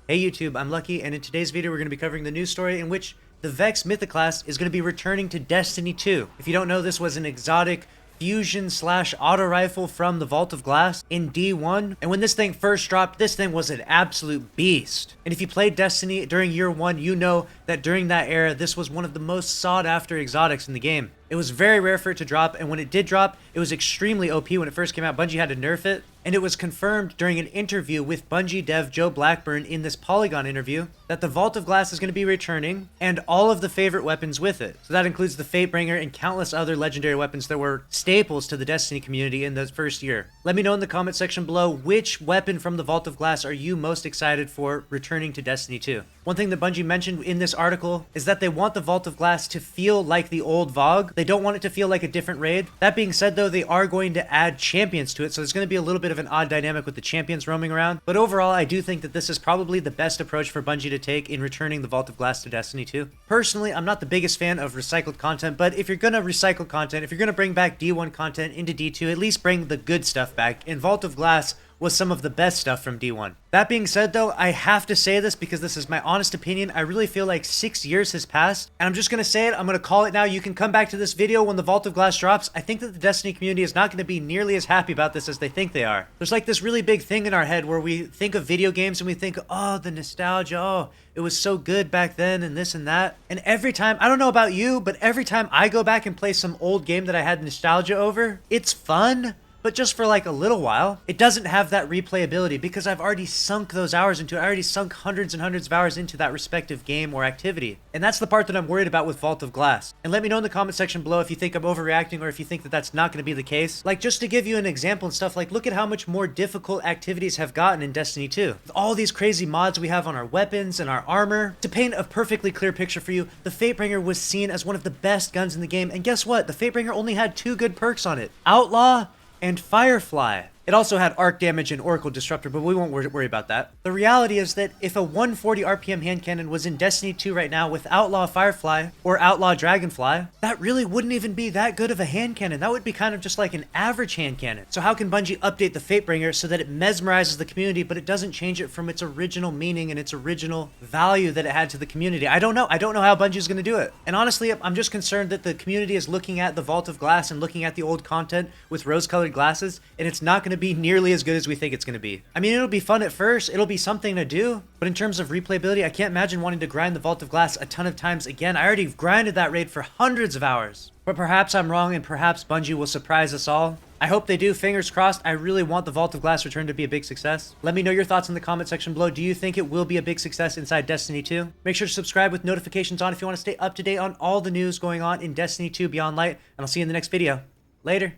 Hey YouTube, I'm Lucky, and in today's video we're going to be covering the news story in which the Vex Mythoclast is going to be returning to Destiny 2. If you don't know, this was an exotic fusion slash auto rifle from the Vault of Glass in D1, and when this thing first dropped, this thing was an absolute beast. And if you played Destiny during year 1, you know that during that era this was one of the most sought after exotics in the game. It was very rare for it to drop, and when it did drop, it was extremely OP when it first came out. Bungie had to nerf it, and it was confirmed during an interview with Bungie dev Joe Blackburn in this Polygon interview that the Vault of Glass is going to be returning, and all of the favorite weapons with it. So that includes the Fatebringer and countless other legendary weapons that were staples to the Destiny community in the first year. Let me know in the comment section below which weapon from the Vault of Glass are you most excited for returning to Destiny 2. One thing that Bungie mentioned in this article is that they want the Vault of Glass to feel like the old VoG. They don't want it to feel like a different raid. That being said though, they are going to add champions to it, so there's going to be a little bit of an odd dynamic with the champions roaming around. But overall, I do think that this is probably the best approach for Bungie to take in returning the Vault of Glass to Destiny 2. Personally, I'm not the biggest fan of recycled content, but if you're going to recycle content, if you're going to bring back D1 content into D2, at least bring the good stuff back, and Vault of Glass was some of the best stuff from D1. That being said though, I have to say this because this is my honest opinion. I really feel like 6 years has passed, and I'm just going to say it. I'm going to call it now. You can come back to this video when the Vault of Glass drops. I think that the Destiny community is not going to be nearly as happy about this as they think they are. There's like this really big thing in our head where we think of video games and we think, oh, the nostalgia, oh, it was so good back then and this and that. And every time, I don't know about you, but every time I go back and play some old game that I had nostalgia over, it's fun. But just for like a little while. It doesn't have that replayability because I've already sunk those hours into it. I already sunk hundreds and hundreds of hours into that respective game or activity. And that's the part that I'm worried about with Vault of Glass. And let me know in the comment section below if you think I'm overreacting or if you think that that's not going to be the case. Like, just to give you an example and stuff, like look at how much more difficult activities have gotten in Destiny 2. With all these crazy mods we have on our weapons and our armor. To paint a perfectly clear picture for you, the Fatebringer was seen as one of the best guns in the game. And guess what? The Fatebringer only had 2 good perks on it. Outlaw and Firefly. It also had arc damage and Oracle Disruptor, but we won't worry about that. The reality is that if a 140 RPM hand cannon was in Destiny 2 right now with Outlaw Firefly or Outlaw Dragonfly, that really wouldn't even be that good of a hand cannon. That would be kind of just like an average hand cannon. So how can Bungie update the Fatebringer so that it mesmerizes the community, but it doesn't change it from its original meaning and its original value that it had to the community? I don't know. I don't know how Bungie is going to do it. And honestly, I'm just concerned that the community is looking at the Vault of Glass and looking at the old content with rose-colored glasses, and it's not going to be nearly as good as we think it's going to be. I mean, it'll be fun at first, it'll be something to do, but in terms of replayability, I can't imagine wanting to grind the Vault of Glass a ton of times again. I already grinded that raid for hundreds of hours. But perhaps I'm wrong, and perhaps Bungie will surprise us all. I hope they do, fingers crossed. I really want the Vault of Glass return to be a big success. Let me know your thoughts in the comment section below. Do you think it will be a big success inside Destiny 2? Make sure to subscribe with notifications on if you want to stay up to date on all the news going on in Destiny 2 Beyond Light, and I'll see you in the next video. Later.